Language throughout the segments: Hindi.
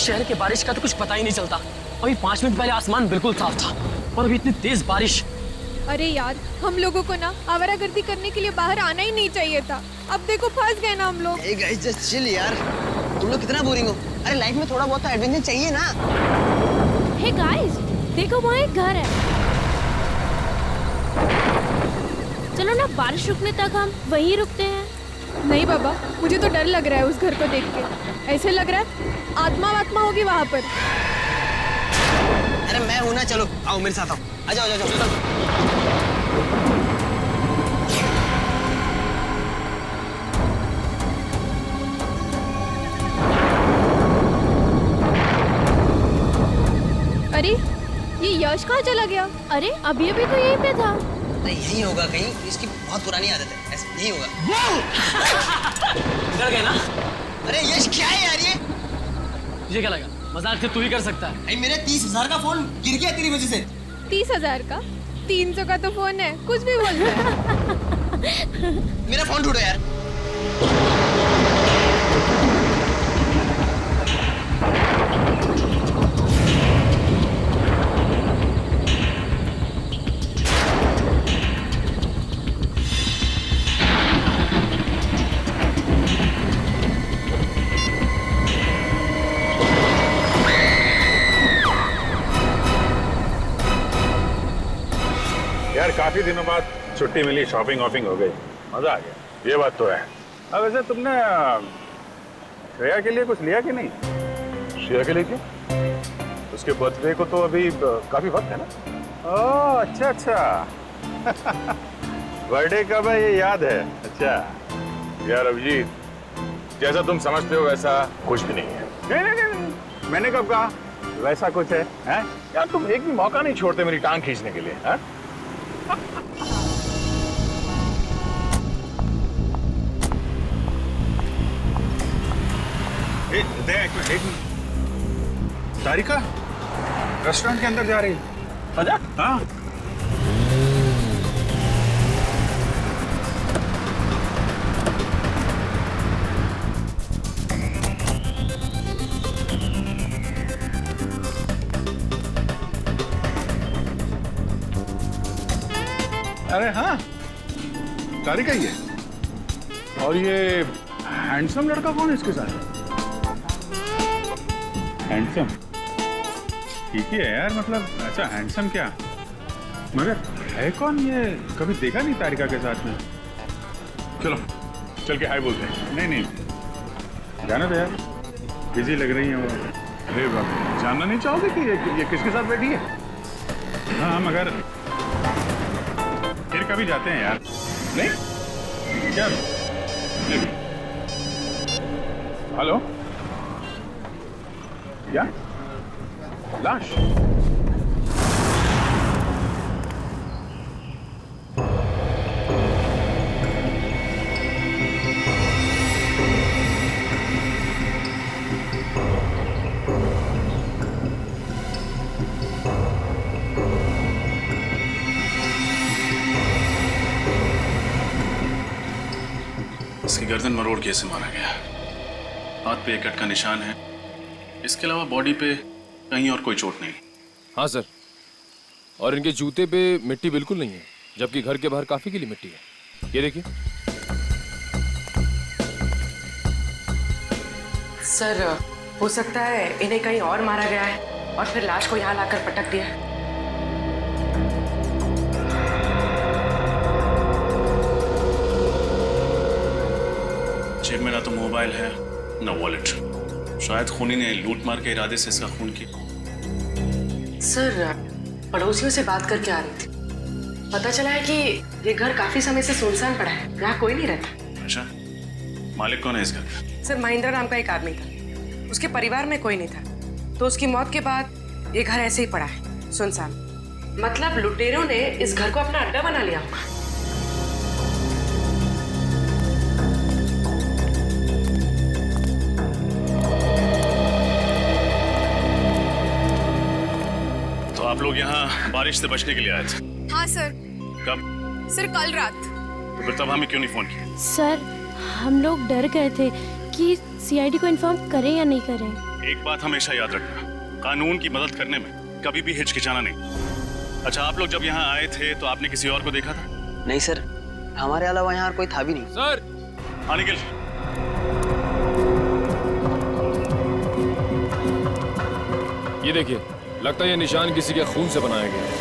शहर के बारिश का तो कुछ पता ही नहीं चलता। अभी 5 मिनट पहले आसमान बिल्कुल साफ था और अभी इतनी तेज बारिश। अरे यार, हम लोगों को ना आवारागर्दी करने के लिए बाहर आना ही नहीं चाहिए था। अब देखो फंस गए ना हम लोग। Hey guys, just chill यार। तुम लोग कितना बोरिंग हो। अरे लाइफ में थोड़ा बहुत तो एडवेंचर चाहिए ना। हे गाइस, देखो वहाँ एक घर है। चलो ना, बारिश रुकने तक हम वहीं रुकते हैं। नहीं बाबा, मुझे तो डर लग रहा है उस घर को देख के। ऐसे लग रहा है आत्मा होगी वहाँ पर। अरे मैं हूं ना, चलो आओ मेरे साथ आओ। आ जाओ जाओ जाओ। अरे ये यश कहाँ चला गया? अरे अभी अभी तो यहीं पे था। नहीं यही होगा कहीं, इसकी बहुत पुरानी आदत है, ऐसे नहीं होगा। डर गए ना? अरे यश क्या है यार ये? तुझे क्या लगा मजाक से तू ही कर सकता है? भाई मेरे 30,000 का फोन गिर गया तेरी वजह से। 30,000 का? 300 का तो फोन है, कुछ भी बोल रहा है। मेरा फोन ढूंढो यार। यार काफी दिनों बाद छुट्टी मिली, शॉपिंग वॉपिंग हो गई, मजा आ गया, ये बात तो है। अब वैसे तुमने श्रेया के लिए कुछ लिया कि नहीं? श्रेया के लिए क्यों? उसके बर्थडे को तो अभी काफी वक्त है ना। ओह अच्छा अच्छा। बर्थडे कब है ये याद है? अच्छा यार अभिजीत, जैसा तुम समझते हो वैसा कुछ भी नहीं है। नहीं, मैंने कब कहा वैसा कुछ है, हैं? यार तुम एक भी मौका नहीं छोड़ते मेरी टांग खींचने के लिए, हैं? एक तारिका रेस्टोरेंट के अंदर जा रही है। आजा। हाँ अरे हाँ तारिका ही है। और ये हैंडसम लड़का कौन है इसके साथ? हैंडसम ठीक ही है यार, मतलब अच्छा हैंडसम क्या, मगर है कौन ये? कभी देखा नहीं तारिका के साथ में। चलो चल के हाय बोलते हैं। नहीं नहीं जाना तो यार, बिजी लग रही है वो। अरे बाप, जानना नहीं चाहोगे कि ये किसके साथ बैठी है? हाँ मगर फिर कभी जाते हैं यार। नहीं क्या? हेलो क्या? लाश? इसकी गर्दन मरोड़ के इसे मारा गया। हाथ पे एक कट का निशान है, इसके अलावा बॉडी पे कहीं और कोई चोट नहीं। हाँ सर, और इनके जूते पे मिट्टी बिल्कुल नहीं है, जबकि घर के बाहर काफी गीली मिट्टी है। ये देखिए। सर हो सकता है इन्हें कहीं और मारा गया है और फिर लाश को यहाँ लाकर पटक दिया है। जेब में ना तो मोबाइल है ना वॉलेट। शायद खूनी ने लूट मार के इरादे से इसका खून किया। सर पड़ोसियों से बात करके आ रही थी, पता चला है कि ये घर काफी समय से सुनसान पड़ा है, यहाँ कोई नहीं रहता। अच्छा, मालिक कौन है इस घर का? सर महेंद्र नाम का एक आदमी था, उसके परिवार में कोई नहीं था, तो उसकी मौत के बाद ये घर ऐसे ही पड़ा है सुनसान। मतलब लुटेरों ने इस घर को अपना अड्डा बना लिया होगा। तो आप लोग यहाँ बारिश से बचने के लिए आए थे? हाँ सर। कब? सर कल रात। तो फिर तब हमें क्यों नहीं फोन किया? सर हम लोग डर गए थे, कि सीआईडी को इन्फॉर्म करें या नहीं करें? एक बात हमेशा याद रखना, कानून की मदद करने में कभी भी हिचकिचाना नहीं। अच्छा, आप लोग जब यहाँ आए थे तो आपने किसी और को देखा था? नहीं सर, हमारे अलावा यहाँ कोई था भी नहीं। सर, हाँ निखिल। ये देखिए, लगता है ये निशान किसी के खून से बनाया गया है।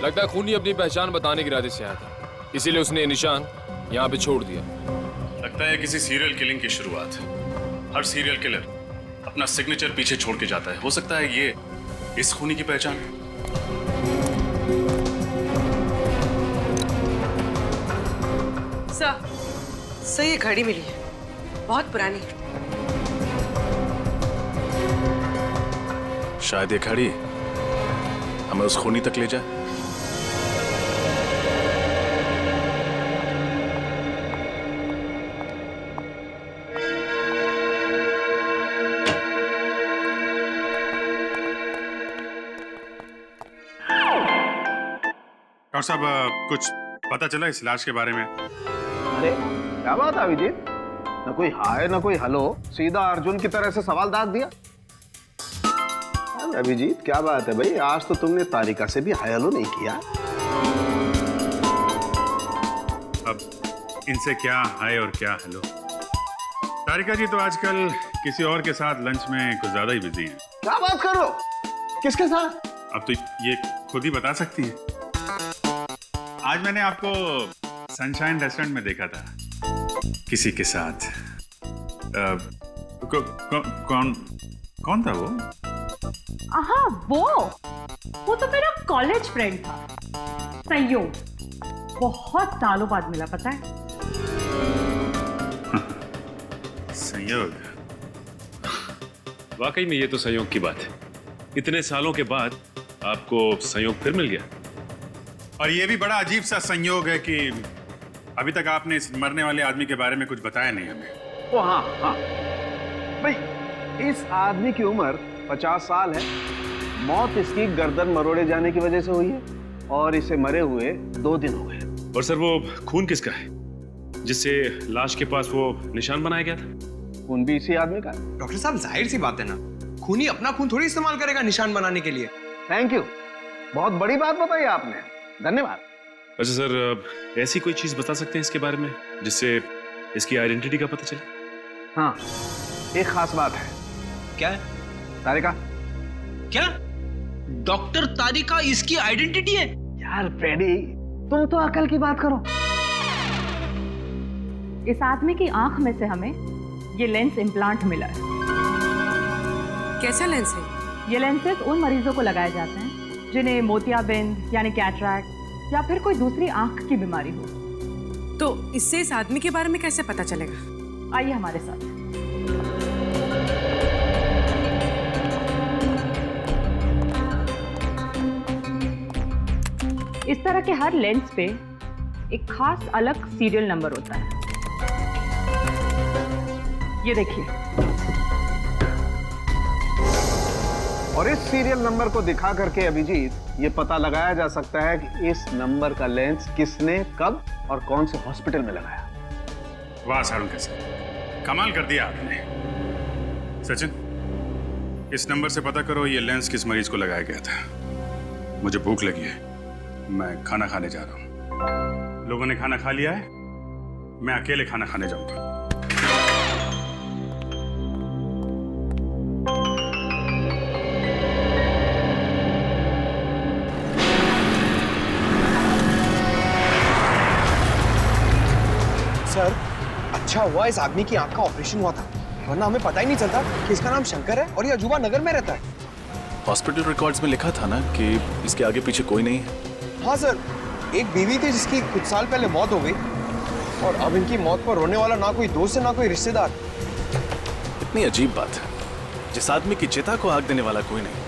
लगता है खूनी अपनी पहचान बताने के इरादे से आया था, इसीलिए उसने ये निशान यहाँ पे छोड़ दिया। लगता है किसी सीरियल किलिंग की शुरुआत है। हर सीरियल किलर अपना सिग्नेचर पीछे छोड़ के जाता है। हो सकता है ये इस खूनी की पहचान है। सर ये घड़ी मिली है, बहुत पुरानी। शायद ये घड़ी हमें उस खूनी तक ले जाए। डॉक्टर साहब, कुछ पता चला इस लाश के बारे में? अरे क्या बात है अभिजीत, न कोई हाय न कोई हेलो, सीधा अर्जुन की तरह से सवाल दाग दिया। अरे अभिजीत क्या बात है भाई, आज तो तुमने तारिका से भी हाय हेलो नहीं किया। अब इनसे क्या हाय और क्या हेलो। तारिका जी तो आजकल किसी और के साथ लंच में कुछ ज्यादा ही बिजी हैं। क्या बात कर रहे हो, किसके साथ? अब तो ये खुद ही बता सकती हैं। आज मैंने आपको सनशाइन रेस्टोरेंट में देखा था किसी के साथ। कौन था वो? हाँ, वो तो मेरा कॉलेज फ्रेंड था, संयोग। बहुत सालों बाद मिला, पता है? संयोग? वाकई में ये तो संयोग की बात है। इतने सालों के बाद आपको संयोग फिर मिल गया। और ये भी बड़ा अजीब सा संयोग है कि अभी तक आपने इस मरने वाले आदमी के बारे में कुछ बताया नहीं हमें। ओ हाँ भाई, इस आदमी की उम्र 50 साल है। मौत इसकी गर्दन मरोड़े जाने की वजह से हुई है और इसे मरे हुए 2 दिन हो गए। और सर, वो खून किसका है जिससे लाश के पास वो निशान बनाया गया था? खून भी इसी आदमी का है। डॉक्टर साहब, जाहिर सी बात है ना, खूनी अपना खून थोड़ी इस्तेमाल करेगा निशान बनाने के लिए। थैंक यू, बहुत बड़ी बात बताई आपने, धन्यवाद। अच्छा सर, ऐसी कोई चीज बता सकते हैं इसके बारे में जिससे इसकी आइडेंटिटी का पता चले? हाँ, एक खास बात है। क्या है? तारिका। क्या? डॉक्टर तारिका इसकी आइडेंटिटी है? यार फ्रेडी, तुम तो अकल की बात करो। इस आदमी की आंख में से हमें ये लेंस इम्प्लांट मिला है। कैसा लेंस है? ये लेंसेज उन मरीजों को लगाए जाते हैं जिन्हें मोतियाबिंद यानी कैटरैक्ट या फिर कोई दूसरी आंख की बीमारी हो। तो इससे इस आदमी के बारे में कैसे पता चलेगा? आइए हमारे साथ। इस तरह के हर लेंस पे एक खास अलग सीरियल नंबर होता है। ये देखिए। और इस सीरियल नंबर को दिखा करके अभिजीत ये पता लगाया जा सकता है कि इस नंबर का लेंस किसने, कब और कौन से हॉस्पिटल में लगाया। वाह सारुण कैसे कमाल कर दिया आपने। सचिन, इस नंबर से पता करो ये लेंस किस मरीज को लगाया गया था। मुझे भूख लगी है, मैं खाना खाने जा रहा हूँ। लोगों ने खाना खा लिया है, मैं अकेले खाना खाने जाऊंगा। सर, अच्छा हुआ इस आदमी की आंख का ऑपरेशन हुआ था, वरना हमें पता ही नहीं चलता कि इसका नाम शंकर है और ये अजूबा नगर में रहता है। हॉस्पिटल रिकॉर्ड्स में लिखा था ना कि इसके आगे पीछे कोई नहीं है। हाँ सर, एक बीवी थी जिसकी कुछ साल पहले मौत हो गई और अब इनकी मौत पर रोने वाला ना कोई दोस्त है ना कोई रिश्तेदार। इतनी अजीब बात है, जिस आदमी की चिता को आग देने वाला कोई नहीं,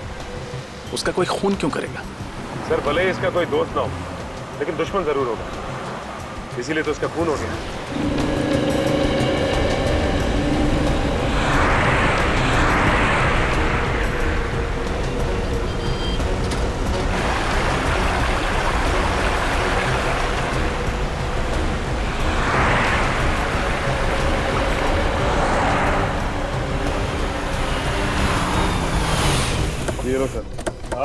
उसका कोई खून क्यों करेगा? सर, भले ही इसका कोई दोस्त ना हो, लेकिन दुश्मन जरूर होगा, इसीलिए तो इसका खून हो गया।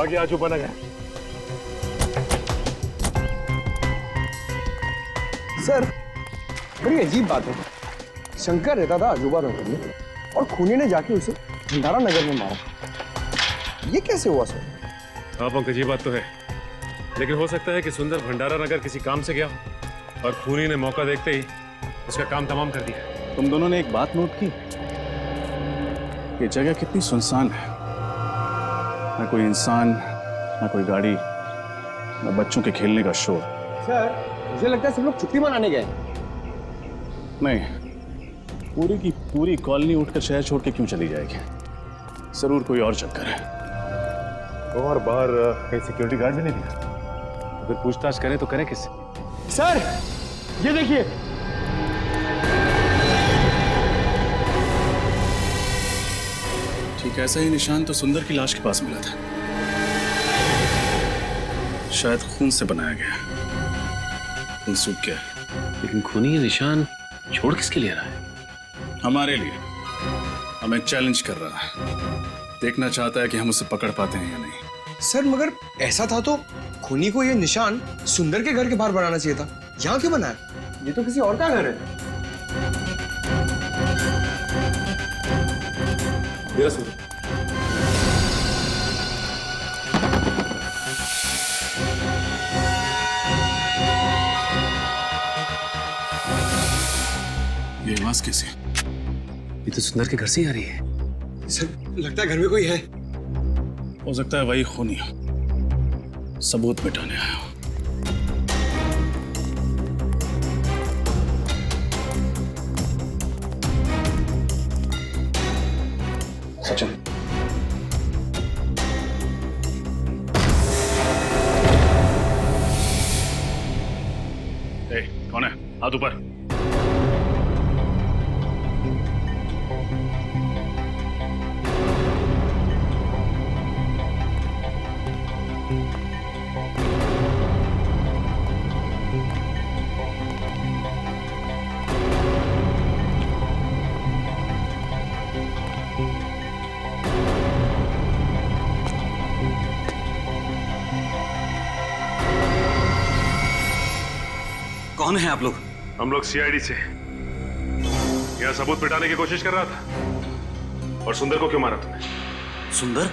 आगे आजू बना गया। सर, बड़ी अजीब बात है, शंकर रहता था अजूबा नगर में और खूनी ने जाके उसे भंडारा नगर में मारा। ये कैसे हुआ सर? हाँ पंकज, ये बात तो है, लेकिन हो सकता है कि सुंदर भंडारा नगर किसी काम से गया और खूनी ने मौका देखते ही उसका काम तमाम कर दिया। तुम दोनों ने एक बात नोट की, ये जगह कितनी सुनसान है, ना कोई इंसान, ना कोई गाड़ी, ना बच्चों के खेलने का शोर। सर, मुझे लगता है सब लोग छुट्टी मनाने गए। नहीं, पूरी की पूरी कॉलोनी उठकर शहर छोड़ के क्यों चली जाएगी? जरूर कोई और चक्कर है। और बाहर कहीं सिक्योरिटी गार्ड भी नहीं दिखा, तो फिर पूछताछ करें तो करें किससे? सर, ये देखिए। ठीक ऐसा ही निशान तो सुंदर की लाश के पास मिला था, शायद खून से बनाया गया, खून सूख गया। लेकिन खूनी ये निशान छोड़ किसके लिए रहा है? हमारे लिए, हमें चैलेंज कर रहा है, देखना चाहता है कि हम उसे पकड़ पाते हैं या नहीं। सर, मगर ऐसा था तो खूनी को ये निशान सुंदर के घर के बाहर बनाना चाहिए था। यहाँ क्यों बनाया? ये तो किसी और का घर है। मेरा सुंदर। ये आवाज कैसे? ये तो सुंदर के घर से ही आ रही है। सर, लगता है घर में कोई है। हो सकता है वही खूनी हो, सबूत मिटाने आया हो। सचिन, कौन है? हाथ ऊपर। कौन है आप लोग? हम लोग सीआईडी से। यहाँ सबूत मिटाने की कोशिश कर रहा था। और सुंदर को क्यों मारा तुमने? सुंदर?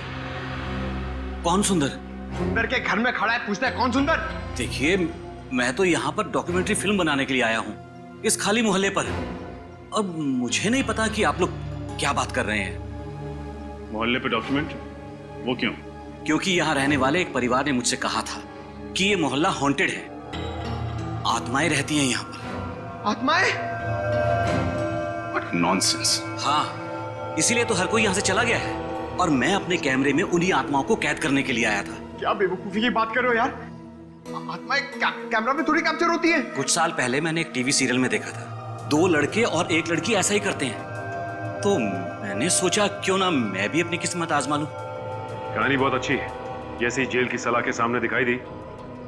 कौन सुंदर? सुंदर के घर में खड़ा है, पूछता है कौन सुंदर? देखिए, मैं तो यहाँ पर डॉक्यूमेंट्री फिल्म बनाने के लिए आया हूँ, इस खाली मोहल्ले पर। अब मुझे नहीं पता कि आप लोग क्या बात कर रहे हैं। मोहल्ले पे डॉक्यूमेंट? वो क्यों? क्योंकि यहाँ रहने वाले एक परिवार ने मुझसे कहा था कि ये मोहल्ला हॉन्टेड है, आत्माएं रहती हैं यहाँ पर। आत्माएं? What nonsense! हाँ, इसीलिए तो हर कोई यहाँ से चला गया है और मैं अपने कैमरे में उन्हीं आत्माओं को कैद करने के लिए आया था। क्या बेवकूफी की बात कर रहे हो यार? आत्माएं कैमरा में थोड़ी कैप्चर होती है। कुछ साल पहले मैंने एक टीवी सीरियल में देखा था, 2 लड़के और 1 लड़की ऐसा ही करते हैं, तो मैंने सोचा क्यों ना मैं भी अपनी किस्मत आजमा लूं। कहानी बहुत अच्छी है, जैसे ही जेल की सलाह के सामने दिखाई दी,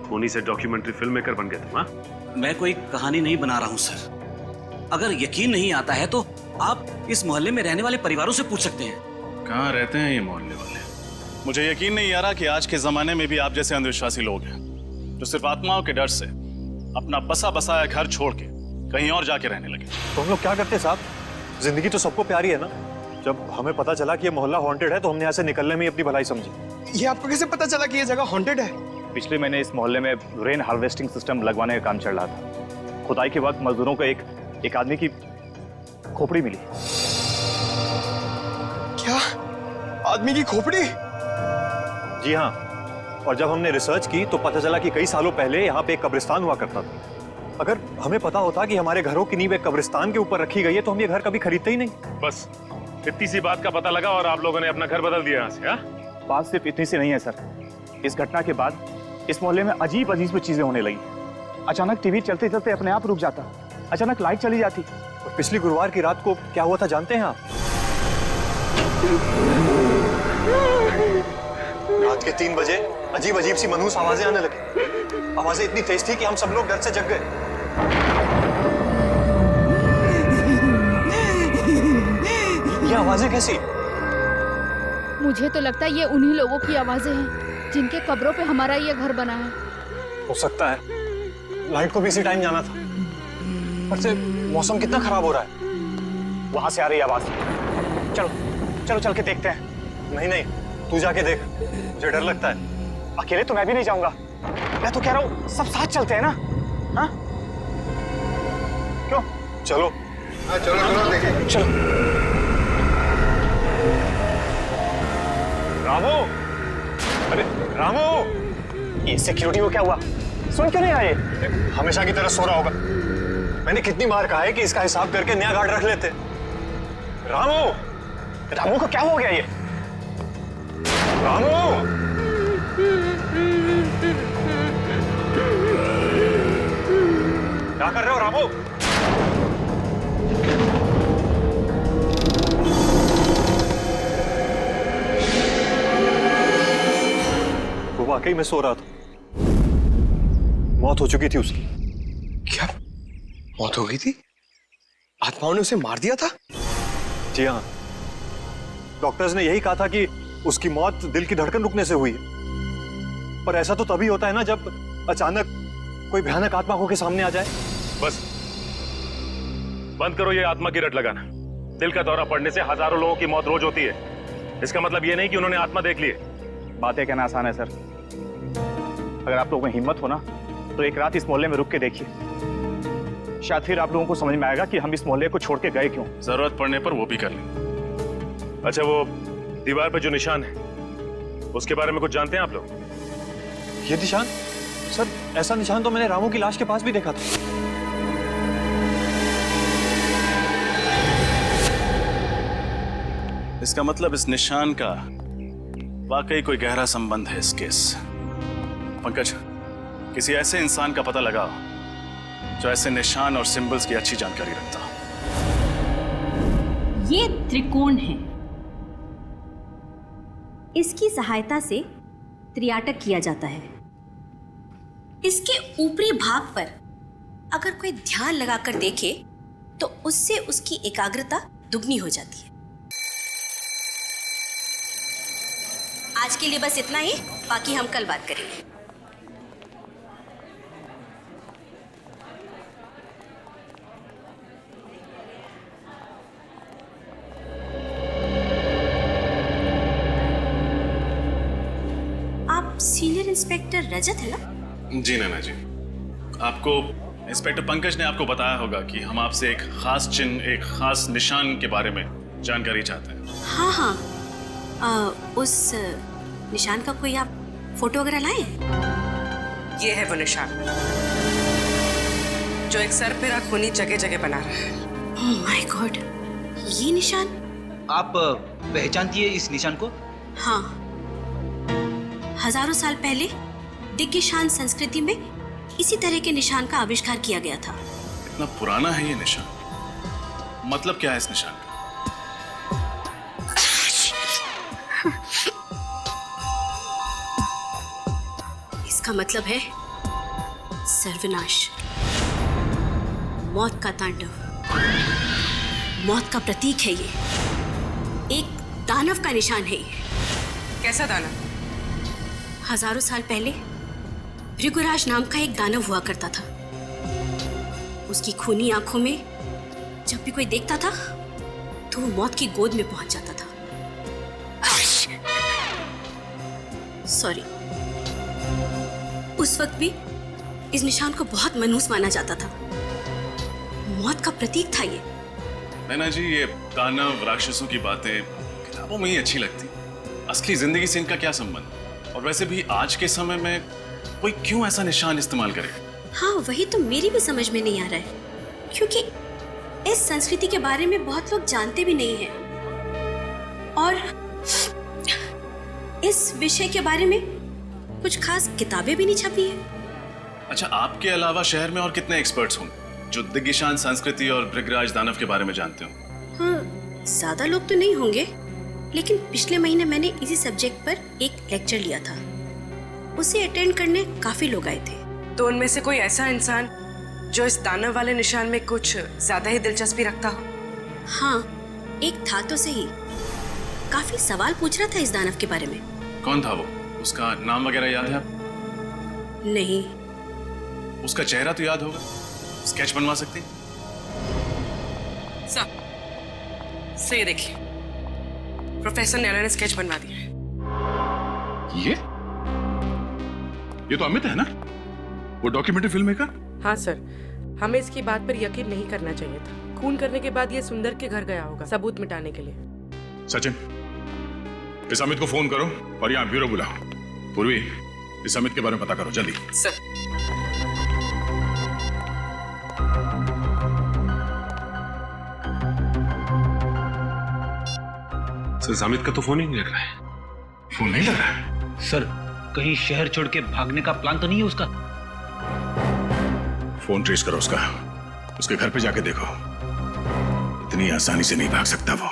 खूनी से डॉक्यूमेंट्री फिल्म मेकर बन गया तुम। हाँ, मैं कोई कहानी नहीं बना रहा हूँ सर। अगर यकीन नहीं आता है तो आप इस मोहल्ले में रहने वाले परिवारों से पूछ सकते हैं। कहाँ रहते हैं ये मोहल्ले वाले? मुझे यकीन नहीं आ रहा कि आज के जमाने में भी आप जैसे अंधविश्वासी लोग हैं जो सिर्फ आत्माओं के डर से अपना बसा बसाया घर छोड़ के कहीं और जाके रहने लगे। तो हम लोग क्या करते साहब? जिंदगी तो सबको प्यारी है ना। जब हमें पता चला कि ये मोहल्ला हॉन्टेड है तो हमने यहाँ से निकलने में ही अपनी भलाई समझी। ये आपको कैसे पता चला कि ये जगह हॉन्टेड है? पिछले महीने इस मोहल्ले में रेन हार्वेस्टिंग सिस्टम लगवाने का काम चल रहा था। खुदाई के वक्त मजदूरों को एक आदमी की खोपड़ी मिली। क्या? आदमी की खोपड़ी? जी हाँ, और जब हमने रिसर्च की तो पता चला कि कई सालों पहले यहाँ पे एक कब्रिस्तान हुआ करता था। अगर हमें पता होता कि हमारे घरों की नींव एक कब्रिस्तान के ऊपर रखी गई है तो हम ये घर कभी खरीदते ही नहीं। बस इतनी सी बात का पता लगा और आप लोगों ने अपना घर बदल दिया यहाँ से। हाँ? बात सिर्फ इतनी सी नहीं है सर। इस घटना के बाद इस मोहल्ले में अजीब अजीब चीजें होने लगी। अचानक टीवी चलते चलते अपने आप रुक जाता, अचानक लाइट चली जाती। और पिछली गुरुवार की रात को क्या हुआ था जानते हैं आप? रात के 3 बजे अजीब अजीब सी मनहूस आवाजें आने लगी। आवाजें इतनी तेज थी कि हम सब लोग डर से जग गए। ये आवाजें कैसी? मुझे तो लगता है ये उन्हीं लोगों की आवाजें हैं जिनके कब्रों पे हमारा ये घर बना है। हो सकता है लाइट को भी इसी टाइम जाना था, पर से मौसम कितना खराब हो रहा है। वहां से आ रही आवाज। चलो चलो चल के देखते हैं। नहीं नहीं, तू जाके देख, मुझे डर लगता है। अकेले तो मैं भी नहीं जाऊंगा। मैं तो कह रहा हूँ सब साथ चलते हैं ना। हाँ क्यों? चलो चलो चलो देखें। चलो। रामू, अरे रामू, ये सिक्योरिटी को क्या हुआ? सुन क्यों नहीं आए? हमेशा की तरह सो रहा होगा। मैंने कितनी बार कहा है कि इसका हिसाब करके नया गार्ड रख लेते। रामू, रामू को क्या हो गया ये? रामू, क्या कर रहे हो रामू? वो वाकई में सो रहा था। मौत हो चुकी थी उसकी। क्या मौत हो गई थी? आत्माओं ने उसे मार दिया था? जी हाँ, डॉक्टर्स ने यही कहा था कि उसकी मौत दिल की धड़कन रुकने से हुई है। पर ऐसा तो तभी होता है ना जब अचानक कोई भयानक आत्मा को के सामने आ जाए। बस बंद करो ये आत्मा की रट लगाना। दिल का दौरा पड़ने से हजारों लोगों की मौत रोज होती है। इसका मतलब ये नहीं कि उन्होंने आत्मा देख ली है। बातें कहना आसान है सर। अगर आप लोगों में हिम्मत हो ना तो एक रात इस मोहल्ले में रुक के देखिए। शायद फिर आप लोगों को समझ में आएगा कि हम इस मोहल्ले को छोड़ के गए क्यों। जरूरत पड़ने पर वो भी कर लें। अच्छा, वो दीवार पे जो निशान है उसके बारे में कुछ जानते हैं आप लोग? ये निशान? सर ऐसा निशान तो मैंने रामू की लाश के पास भी देखा था। इसका मतलब इस निशान का वाकई कोई गहरा संबंध है इस केस। पंकज, किसी ऐसे इंसान का पता लगाओ जो ऐसे निशान और सिंबल्स की अच्छी जानकारी रखता हो। ये त्रिकोण है। इसकी सहायता से त्रियाटक किया जाता है। इसके ऊपरी भाग पर अगर कोई ध्यान लगाकर देखे तो उससे उसकी एकाग्रता दुगनी हो जाती है। आज के लिए बस इतना ही, बाकी हम कल बात करेंगे। आप सीनियर इंस्पेक्टर रजत है ना? जी नैना जी, आपको इंस्पेक्टर पंकज ने आपको बताया होगा कि हम आपसे एक खास चिन्ह, एक खास निशान के बारे में जानकारी चाहते हैं। हाँ हाँ, उस निशान का कोई आप फोटो वगैरह लाए हैं? ये है वो निशान जो एक सर पे खूनी जगह जगह बना रहा है। ओह माय गॉड, ये निशान आप पहचानती है इस निशान को? हाँ, हजारों साल पहले दिग्गिशान संस्कृति में इसी तरह के निशान का आविष्कार किया गया था। इतना पुराना है ये निशान? मतलब क्या है इस निशान का? इसका मतलब है सर्वनाश, मौत का तांडव, मौत का प्रतीक है ये। एक दानव का निशान है ये। कैसा दानव? हजारों साल पहले भृगुराज नाम का एक दानव हुआ करता था। उसकी खूनी आंखों में जब भी कोई देखता था तो वो मौत की गोद में पहुंच जाता था। सॉरी, उस वक्त भी इस निशान को बहुत मनहूस माना जाता था। मौत का प्रतीक था ये। नैना जी, ये दानव राक्षसों की बातें किताबों में ही अच्छी लगती, असली जिंदगी से इनका क्या संबंध? और वैसे भी आज के समय में कोई क्यों ऐसा निशान इस्तेमाल करे? हाँ, वही तो मेरी भी समझ में नहीं आ रहा है, क्योंकि इस संस्कृति के बारे में बहुत लोग जानते भी नहीं हैं और इस विषय के बारे में कुछ खास किताबें भी नहीं छपी है। अच्छा, आपके अलावा शहर में और कितने एक्सपर्ट्स होंगे जो दिग्गिशान संस्कृति और भृगराज दानव के बारे में जानते हो? हाँ, ज्यादा लोग तो नहीं होंगे, लेकिन पिछले महीने मैंने इसी सब्जेक्ट पर एक लेक्चर लिया था। उसे अटेंड करने काफी लोग आए थे। तो उनमें से कोई ऐसा इंसान जो इस दानव वाले निशान में कुछ ज्यादा ही दिलचस्पी रखता हो? हाँ, एक था तो सही। काफी सवाल पूछ रहा था इस दानव के बारे में। कौन था वो? उसका नाम वगैरह याद है आप? नहीं। उसका चेहरा तो याद होगा, स्केच बनवा सकते हैं? सर, ये देखिए, प्रोफेसर नैना ने स्केच बनवा दिया है। ये तो अमित है ना, वो डॉक्यूमेंट्री फिल्म मेकर? हाँ सर, हमें इसकी बात पर यकीन नहीं करना चाहिए था। खून करने के बाद ये सुंदर के घर गया होगा सबूत मिटाने के लिए। सचिन, इस अमित को फोन करो और यहाँ ब्यूरो बुलाओ। पूर्वी, इस अमित के बारे में पता करो जल्दी। सर। सर, अमित का तो फोन ही नहीं लग रहा है। फोन नहीं लग रहा है? सर, कहीं शहर छोड़ के भागने का प्लान तो नहीं है उसका? फोन ट्रेस करो उसका, उसके घर पे जाके देखो। इतनी आसानी से नहीं भाग सकता वो।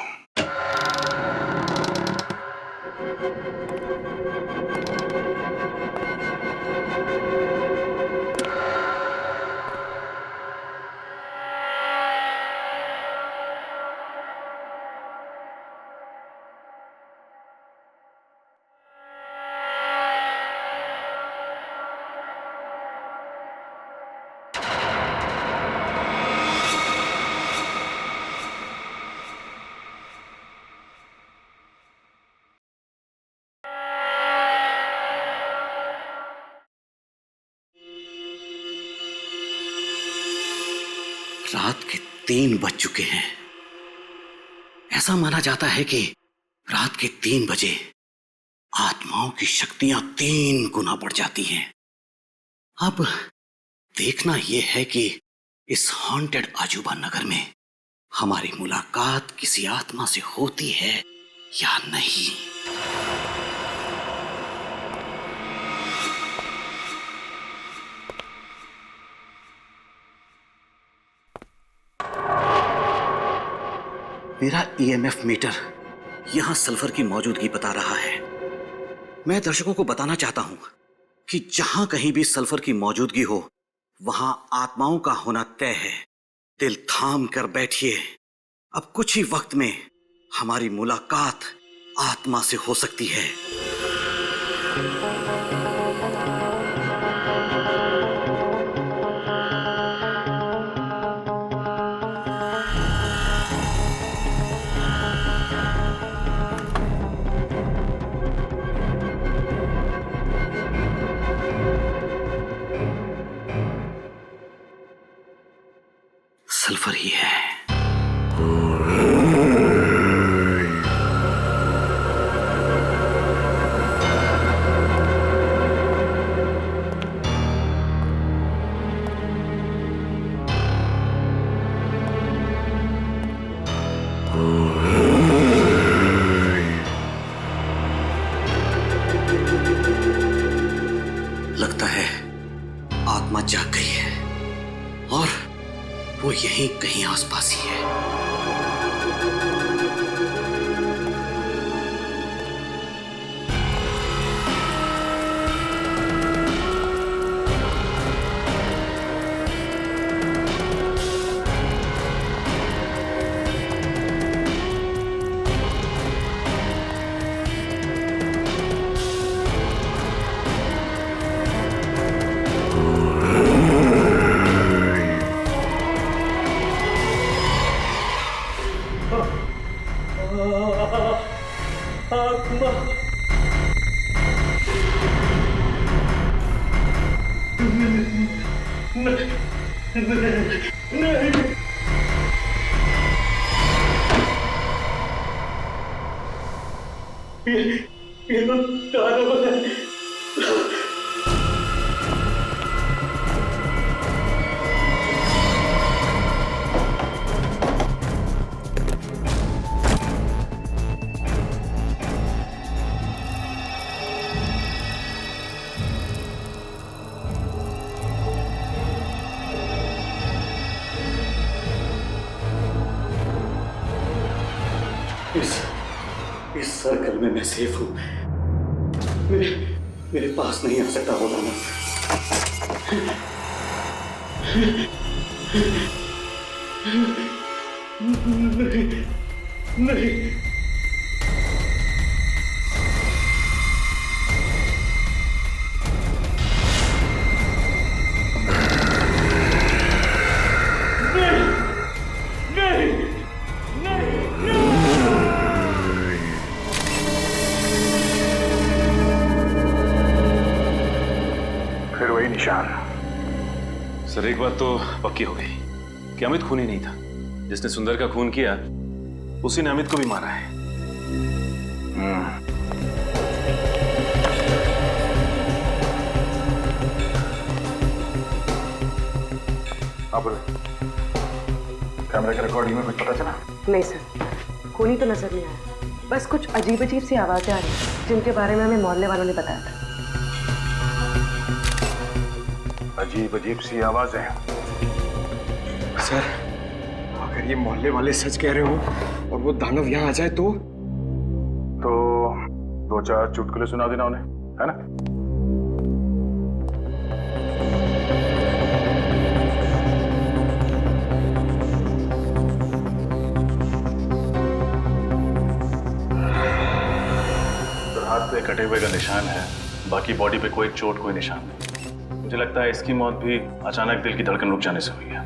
रात के 3 बज चुके हैं। ऐसा माना जाता है कि रात के 3 बजे आत्माओं की शक्तियां 3 गुना बढ़ जाती हैं। अब देखना यह है कि इस हॉन्टेड आजूबा नगर में हमारी मुलाकात किसी आत्मा से होती है या नहीं। मेरा ईएमएफ मीटर यहां सल्फर की मौजूदगी बता रहा है। मैं दर्शकों को बताना चाहता हूं कि जहां कहीं भी सल्फर की मौजूदगी हो, वहां आत्माओं का होना तय है। दिल थाम कर बैठिए, अब कुछ ही वक्त में हमारी मुलाकात आत्मा से हो सकती है। सल्फर ही है। लगता है आत्मा जाग गई है और वो यहीं कहीं आसपास ही है। इस सर्कल में मैं सेफ हूं। मेरे पास नहीं आ सकता होगा ना। नहीं। सर एक बात तो पक्की हो गई कि अमित खूनी नहीं था। जिसने सुंदर का खून किया उसी ने अमित को भी मारा है। कैमरे के रिकॉर्डिंग में कुछ पता चला? नहीं सर, खूनी तो नजर नहीं आया। बस कुछ अजीब अजीब सी आवाजें आ रही जिनके बारे में हमें मोहल्ले वालों ने बताया था। अजीब अजीब सी आवाजें। सर, अगर ये मोहल्ले वाले सच कह रहे हो और वो दानव यहाँ आ जाए तो 2-4 चुटकुले सुना देना उन्हें, है ना? तो हाथ पे कटे हुए का निशान है, बाकी बॉडी पे कोई चोट कोई निशान नहीं। मुझे लगता है इसकी मौत भी अचानक दिल की धड़कन रुक जाने से हुई है।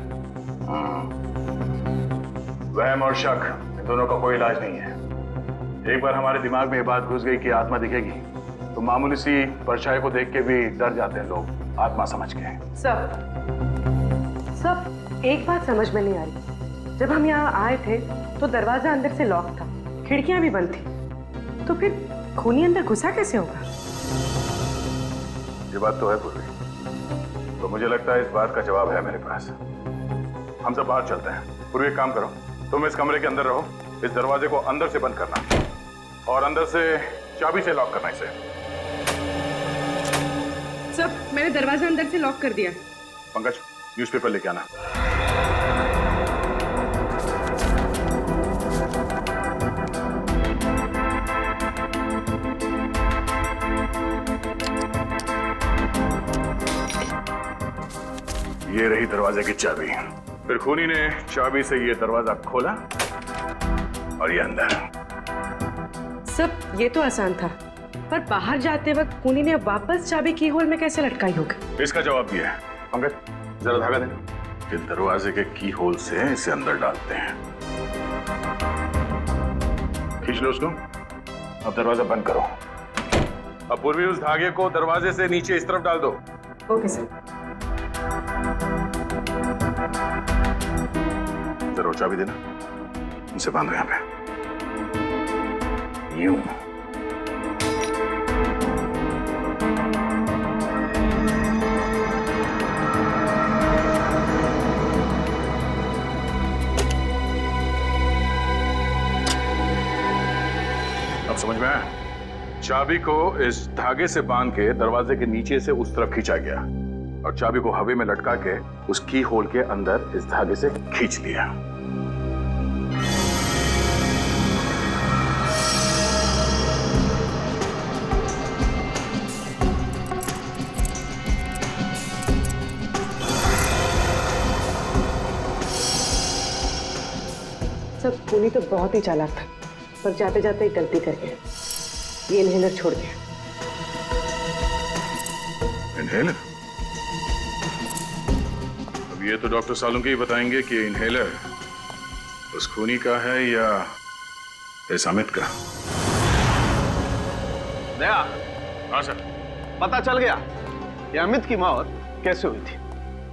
वहम और शक इन दोनों का कोई इलाज नहीं है। एक बार हमारे दिमाग में ये बात घुस गई कि आत्मा दिखेगी तो मामूली सी परछाई को देख के भी डर जाते हैं लोग, आत्मा समझ के। सब एक बात समझ में नहीं आ रही। जब हम यहाँ आए थे तो दरवाजा अंदर से लॉक था, खिड़कियां भी बंद थी, तो फिर खूनी अंदर घुसा कैसे होगा? ये बात तो है पूर्वी, तो मुझे लगता है इस बात का जवाब है मेरे पास। हम सब बाहर चलते हैं। पूर्वी एक काम करो, तुम इस कमरे के अंदर रहो, इस दरवाजे को अंदर से बंद करना और अंदर से चाबी से लॉक करना इसे। सब, मैंने दरवाजा अंदर से लॉक कर दिया। पंकज, न्यूज़पेपर लेके आना। ये रही दरवाजे की चाबी। फिर खूनी ने चाबी से ये दरवाजा खोला और ये अंदर। सब, ये तो आसान था, पर बाहर जाते वक्त खूनी ने वापस चाबी की होल में कैसे लटकाई होगी? इसका जवाब भी है। पंकज, जरा धागा देना। इस दरवाजे के की होल से इसे अंदर डालते हैं। खींच लो उसको। अब दरवाजा बंद करो। अब पूर्वी उस धागे को दरवाजे से नीचे इस तरफ डाल दो। Okay sir. जरा चाबी देना, इसे बांधो यहाँ पे। यूं। अब समझ में आया? चाबी को इस धागे से बांध के दरवाजे के नीचे से उस तरफ खींचा गया और चाबी को हवा में लटका के उस की होल के अंदर इस धागे से खींच लिया। सब, खूनी तो बहुत ही चालाक था, पर जाते जाते एक गलती कर गया। ये इनहेलर छोड़ गया। इनहेलर? अब ये तो डॉक्टर सालुंके ही बताएंगे कि इनहेलर उस खूनी का है या इस अमित का। दया, हाँ सर। पता चल गया कि अमित की मौत कैसे हुई थी।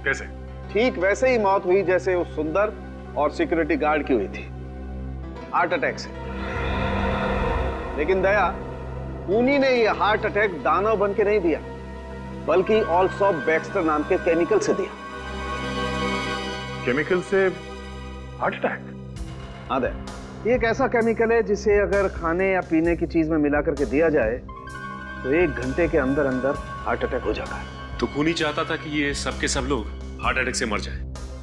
कैसे? ठीक वैसे ही मौत हुई जैसे उस सुंदर और सिक्योरिटी गार्ड की हुई थी, हार्ट अटैक से। लेकिन दया, खूनी ने यह हार्ट अटैक दानव बन के नहीं दिया, बल्कि ऑल्सॉप बैक्स्टर नाम के केमिकल से दिया। केमिकल से हार्ट अटैक? हाँ दया, ये एक ऐसा केमिकल है जिसे अगर खाने या पीने की चीज में मिला करके दिया जाए तो 1 घंटे के अंदर अंदर हार्ट अटैक हो जाता है। तो खूनी चाहता था कि ये सब के सब लोग हार्ट अटैक से मर जाए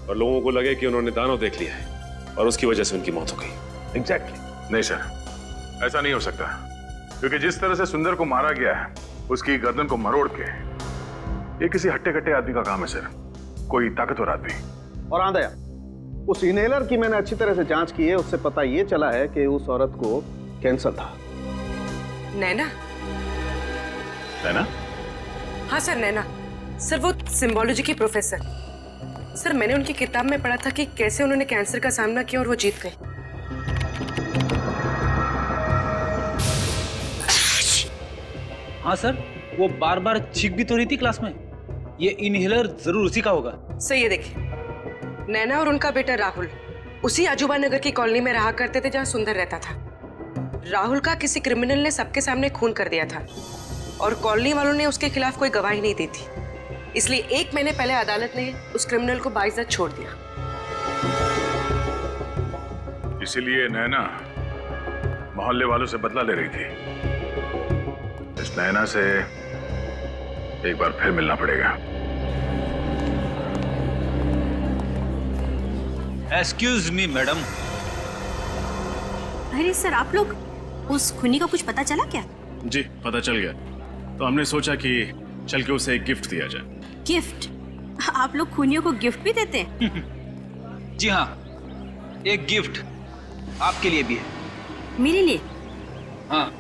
और लोगों को लगे कि उन्होंने दानव देख लिया है और उसकी वजह से उनकी मौत हो गई। एग्जैक्टली। नहीं सर, ऐसा नहीं हो सकता, क्योंकि जिस तरह से सुंदर को मारा गया है, उसकी गर्दन को मरोड़ के, ये किसी हट्टे कट्टे आदमी का काम है सर, कोई ताकतवर आदमी। और हाँ दया, उस इनहेलर की मैंने अच्छी तरह से जांच की है, उससे पता ये चला है कि उस औरत को कैंसर था। नैना? नैना? हाँ सर, नैना। सर, वो सिम्बोलॉजी की प्रोफेसर। सर, मैंने उनकी किताब में पढ़ा था कि कैसे उन्होंने कैंसर का सामना किया और वो जीत गए। हाँ सर, वो बार बार चीख भी तो रही थी क्लास में। ये इनहेलर जरूर उसी का होगा। सही है, देखिए नैना और उनका बेटा राहुल उसी अजूबा नगर की कॉलोनी में रहा करते थे जहां सुंदर रहता था। राहुल का किसी क्रिमिनल ने सबके सामने खून कर दिया था और कॉलोनी वालों ने उसके खिलाफ कोई गवाही नहीं दी थी, इसलिए 1 महीने पहले अदालत ने उस क्रिमिनल को बाइज्जत छोड़ दिया। इसीलिए नैना मोहल्ले वालों से बदला ले रही थी। इस नैना से एक बार फिर मिलना पड़ेगा। Excuse me madam. अरे सर, आप लोग उस खूनी का कुछ पता चला क्या? जी पता चल गया, तो हमने सोचा कि चल के उसे एक गिफ्ट दिया जाए। गिफ्ट? आप लोग खूनियों को गिफ्ट भी देते हैं? जी हाँ, एक गिफ्ट आपके लिए भी है। मेरे लिए? हाँ।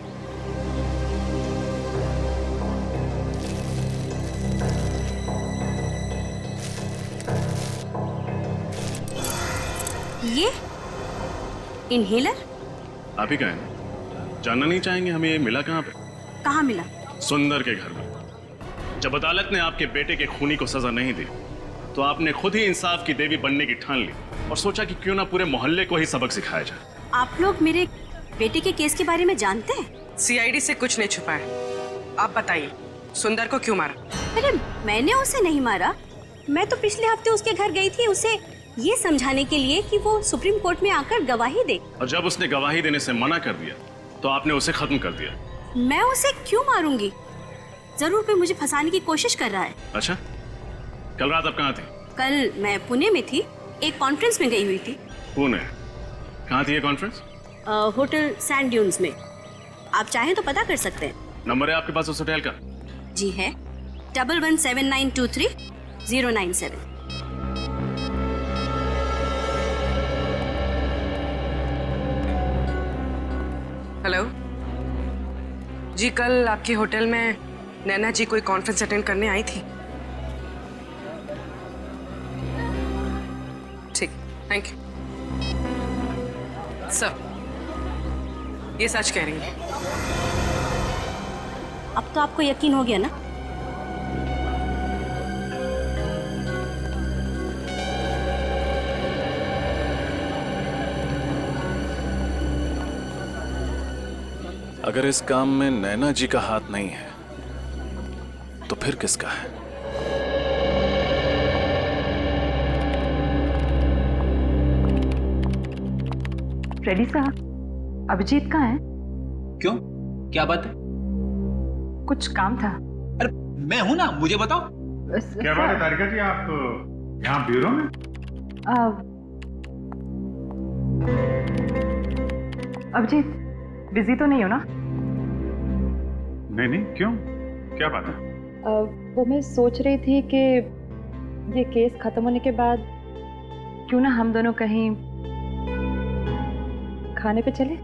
ये इनहेलर? आप ही का है ना? जानना नहीं चाहेंगे हमें ये मिला कहाँ पे? कहाँ मिला? सुंदर के घर में। जब अदालत ने आपके बेटे के खूनी को सजा नहीं दी तो आपने खुद ही इंसाफ की देवी बनने की ठान ली और सोचा कि क्यों ना पूरे मोहल्ले को ही सबक सिखाया जाए। आप लोग मेरे बेटे के केस के बारे में जानते हैं? सीआईडी से कुछ नहीं छुपा है। आप बताइए, सुंदर को क्यों मारा? अरे मैंने उसे नहीं मारा। मैं तो पिछले हफ्ते उसके घर गई थी उसे ये समझाने के लिए कि वो सुप्रीम कोर्ट में आकर गवाही दे। और जब उसने गवाही देने से मना कर दिया तो आपने उसे खत्म कर दिया। मैं उसे क्यों मारूंगी? जरूर कोई मुझे फंसाने की कोशिश कर रहा है। अच्छा, कल रात आप कहाँ थे? कल मैं पुणे में थी, एक कॉन्फ्रेंस में गई हुई थी। पुणे? कहाँ थी ये कॉन्फ्रेंस? होटल सैंड ड्यून्स में। आप चाहें तो पता कर सकते हैं। नंबर है आपके पास उस होटल का? जी है, 117923 097। हेलो जी, कल आपके होटल में नैना जी कोई कॉन्फ्रेंस अटेंड करने आई थी। ठीक, थैंक यू सर। ये सच कह रही है। अब तो आपको यकीन हो गया ना? अगर इस काम में नैना जी का हाथ नहीं है तो फिर किसका है? रेडी साहब, अभिजीत कहाँ है? क्यों, क्या बात है? कुछ काम था। अरे मैं हूं ना, मुझे बताओ। क्या बात है तारिका जी, आप यहाँ ब्यूरो में? अभिजीत बिजी तो नहीं हो ना? नहीं, क्यों, क्या बात है? वो मैं सोच रही थी कि ये केस खत्म होने के बाद क्यों ना हम दोनों कहीं खाने पे चले?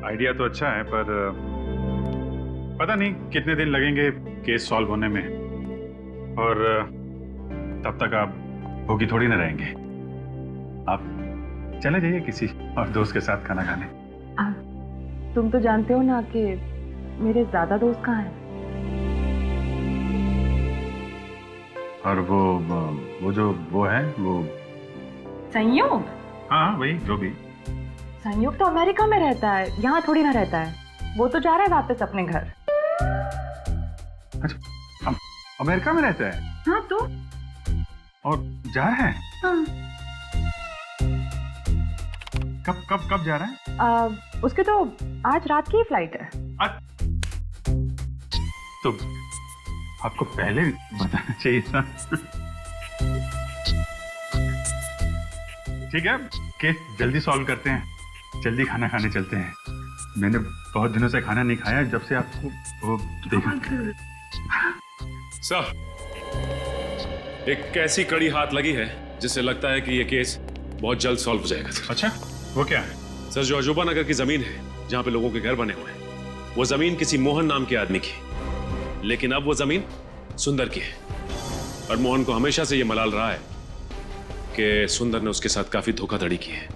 आइडिया तो अच्छा है, पर पता नहीं कितने दिन लगेंगे केस सॉल्व होने में, और तब तक आप भूखी थोड़ी ना रहेंगे। आप चले जाइए किसी और दोस्त के साथ खाना खाने। तुम तो जानते हो ना कि मेरे ज्यादा दोस्त कहाँ हैं। और वो जो वो है वो संयोग? हाँ वही, जो भी। संयोग तो अमेरिका में रहता है, यहाँ थोड़ी ना रहता है। वो तो जा रहा है वापस अपने घर। अच्छा, अमेरिका में रहता है? हाँ तो? और जा रहा है? हाँ। कब जा रहा है? उसके तो आज रात की फ्लाइट है। तो आपको पहले बताना चाहिए था। ठीक है, केस जल्दी सॉल्व करते हैं, जल्दी खाना खाने चलते हैं। मैंने बहुत दिनों से खाना नहीं खाया जब से आपको वो देखा। सर, एक ऐसी कड़ी हाथ लगी है जिससे लगता है कि ये केस बहुत जल्द सॉल्व हो जाएगा सर। अच्छा, वो क्या है? सर, जो अजूबा नगर की जमीन है जहां पे लोगों के घर बने हुए हैं, वो जमीन किसी मोहन नाम के आदमी की, लेकिन अब वो जमीन सुंदर की है। और मोहन को हमेशा से ये मलाल रहा है कि सुंदर ने उसके साथ काफी धोखाधड़ी की है।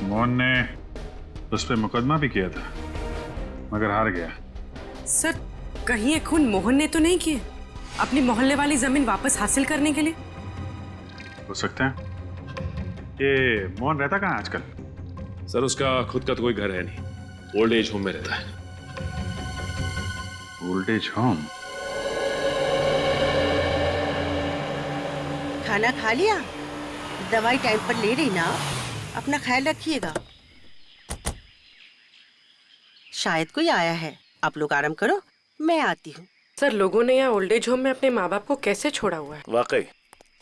मोहन ने उस पर मुकदमा भी किया था, मगर हार गया। सर कहीं ये खून मोहन ने तो नहीं किए अपनी मोहल्ले वाली जमीन वापस हासिल करने के लिए? हो सकता है। ये मोहन रहता कहाँ है आजकल? सर उसका खुद का तो कोई घर है नहीं, ओल्ड एज होम में रहता है। Old age home? खाना खा लिया? दवाई टाइम पर ले रही ना? अपना ख्याल रखिएगा। शायद कोई आया है, आप लोग आराम करो, मैं आती हूँ। सर लोगों ने यहाँ ओल्ड एज होम में अपने माँ बाप को कैसे छोड़ा हुआ है? वाकई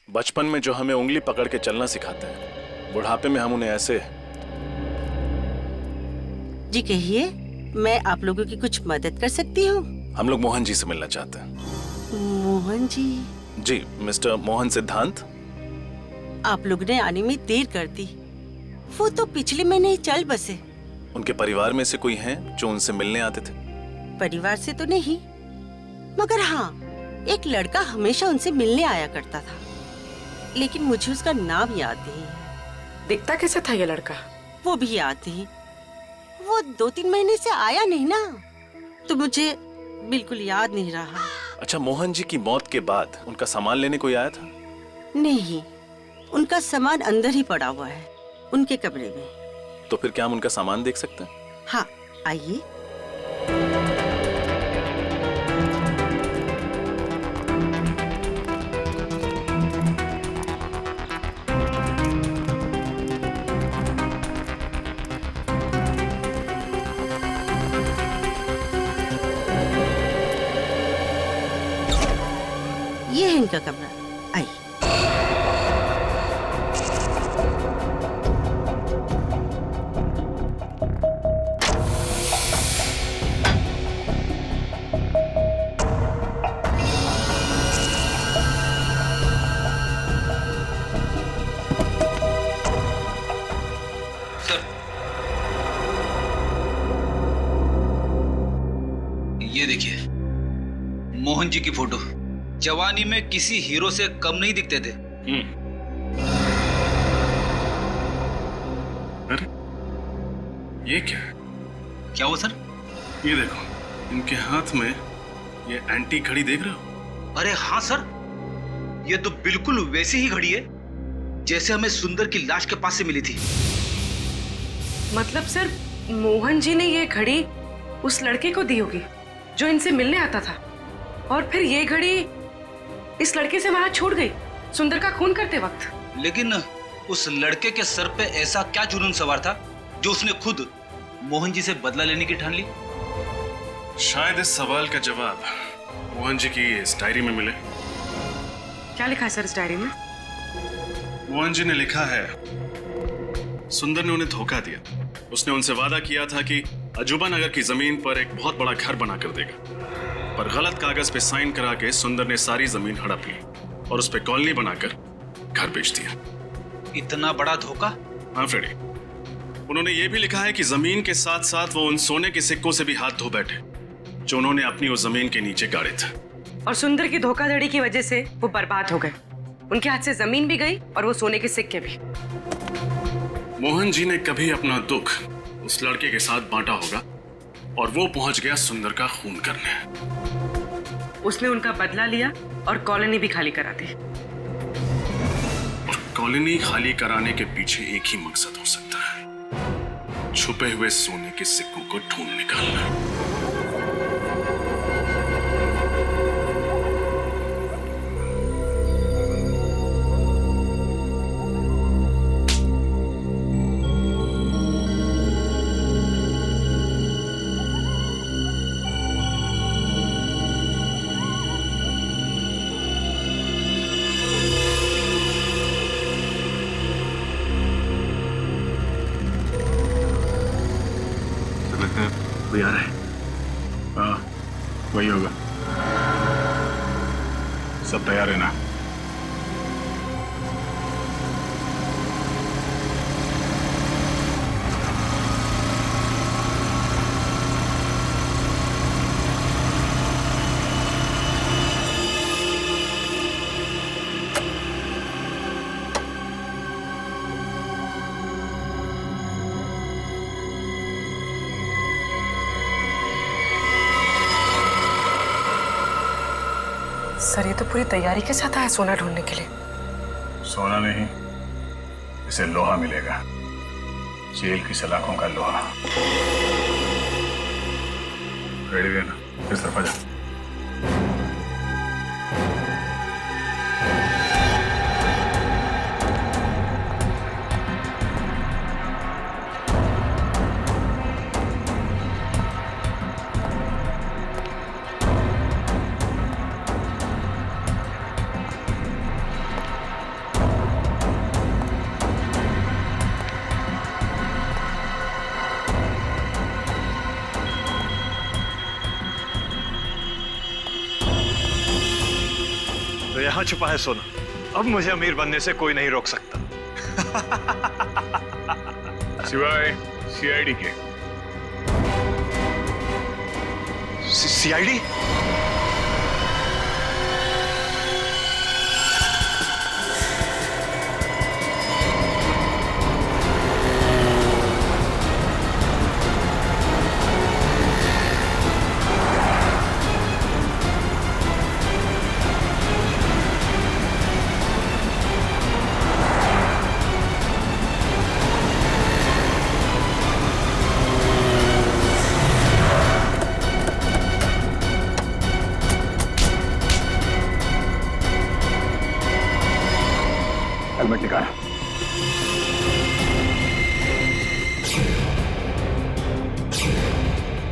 बचपन में जो हमें उंगली पकड़ के चलना सिखाते हैं, बुढ़ापे में हम उन्हें ऐसे। जी कहिए, मैं आप लोगों की कुछ मदद कर सकती हूँ? हम लोग मोहन जी से मिलना चाहते हैं। मोहन जी? जी, मिस्टर मोहन सिद्धांत। आप लोग ने आने में देर कर दी, वो तो पिछले महीने ही चल बसे। उनके परिवार में से कोई हैं जो उनसे मिलने आते थे? परिवार से तो नहीं, मगर हाँ, एक लड़का हमेशा उनसे मिलने आया करता था, लेकिन मुझे उसका नाम याद नहीं है। दिखता कैसा था ये लड़का? वो भी याद नहीं, वो 2-3 महीने से आया नहीं ना, तो मुझे बिल्कुल याद नहीं रहा। अच्छा, मोहन जी की मौत के बाद उनका सामान लेने कोई आया था? नहीं, उनका सामान अंदर ही पड़ा हुआ है, उनके कमरे में। तो फिर क्या हम उनका सामान देख सकते हैं? हाँ, आइए। ये है इनका कमरा, आइए। ये देखिए, मोहन जी की फोटो। जवानी में किसी हीरो से कम नहीं दिखते थे। अरे ये क्या हुआ सर? ये देखो, इनके हाथ में ये एंटीक घड़ी देख रहे हो? अरे हाँ सर, ये तो बिल्कुल वैसी ही घड़ी है जैसे हमें सुंदर की लाश के पास से मिली थी। मतलब सर, मोहन जी ने ये घड़ी उस लड़के को दी होगी जो इनसे मिलने आता था, और फिर ये घड़ी इस लड़के से वहां छूट गई सुंदर का खून करते वक्त। लेकिन उस लड़के के सर पे ऐसा क्या जुनून सवार था जो उसने खुद मोहन जी से बदला लेने की ठान ली? शायद इस सवाल का जवाब मोहन जी की इस डायरी में मिले। क्या लिखा है सर इस डायरी में? मोहन जी ने लिखा है, सुंदर ने उन्हें धोखा दिया। उसने उनसे वादा किया था कि अजूबा नगर की जमीन पर एक बहुत बड़ा घर बना कर देगा, पर गलत कागज पे साइन करा के सुंदर ने सारी जमीन हड़प ली और उस पे कॉलोनी बनाकर घर बेच दिया। इतना बड़ा धोखा? हाँ फ्रेडी, उन्होंने ये भी लिखा है कि जमीन के साथ साथ वो उन सोने के सिक्कों से भी हाथ धो बैठे जो उन्होंने अपनी उस जमीन के नीचे गाड़े थे। और सुंदर की धोखाधड़ी की वजह से वो बर्बाद हो गए। उनके हाथ से जमीन भी गई और वो सोने के सिक्के भी। मोहन जी ने कभी अपना दुख उस लड़के के साथ बांटा होगा और वो पहुंच गया सुंदर का खून करने। उसने उनका बदला लिया और कॉलोनी भी खाली करा दी। और कॉलोनी खाली कराने के पीछे एक ही मकसद हो सकता है, छुपे हुए सोने के सिक्कों को ढूंढ निकालना। कोई आ रहा है? हाँ, वही होगा। सब तैयार है ना? सर ये तो पूरी तैयारी के साथ आया सोना ढूंढने के लिए। सोना नहीं, इसे लोहा मिलेगा, जेल की सलाखों का लोहा। रेडी है ना? इस तरफ आ जा। तो यहाँ छुपा है सोना, अब मुझे अमीर बनने से कोई नहीं रोक सकता। सिवाय सीआईडी के। सीआईडी? हेलमेट निकाल।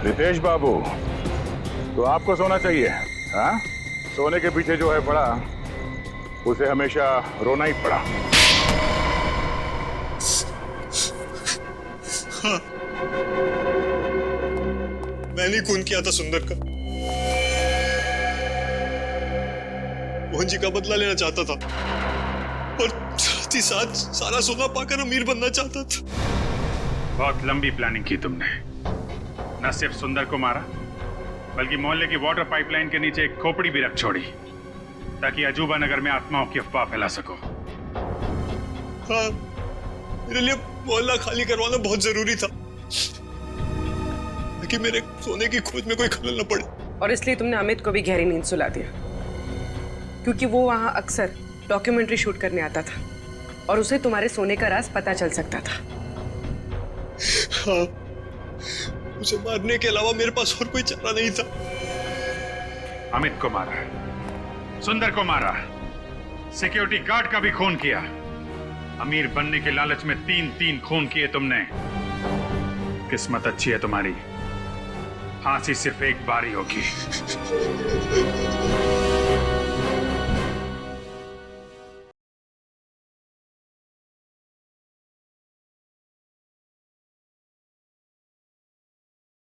रितेश बाबू, तो आपको सोना चाहिए? हाँ, सोने के पीछे जो है पड़ा, उसे हमेशा रोना ही पड़ा। हाँ, मैंने खून किया था सुंदर का। मोहन जी का बदला लेना चाहता था और साथ ही साथ सारा सोना पाकर अमीर बनना चाहता था। बहुत लंबी प्लानिंग की तुमने। न सिर्फ सुंदर को मारा, बल्कि मोहल्ले की वाटर पाइपलाइन के नीचे एक खोपड़ी भी रख छोड़ी, ताकि अजूबा नगर में आत्माओं की अफवाह फैला सको। हाँ, मेरे लिए मोहल्ला खाली करवाना बहुत जरूरी था, ताकि मेरे सोने की खोज में कोई खलल न पड़े। और इसलिए तुमने अमित को भी गहरी नींद सुला दिया, क्योंकि वो वहां अक्सर डॉक्यूमेंट्री शूट करने आता था और उसे तुम्हारे सोने का राज पता चल सकता था। हाँ, उसे मारने के अलावा मेरे पास और कोई चारा नहीं था। अमित को मारा, सुंदर को मारा, सिक्योरिटी गार्ड का भी खून किया। अमीर बनने के लालच में 3-3 खून किए तुमने। किस्मत अच्छी है तुम्हारी, फांसी सिर्फ एक बार ही होगी।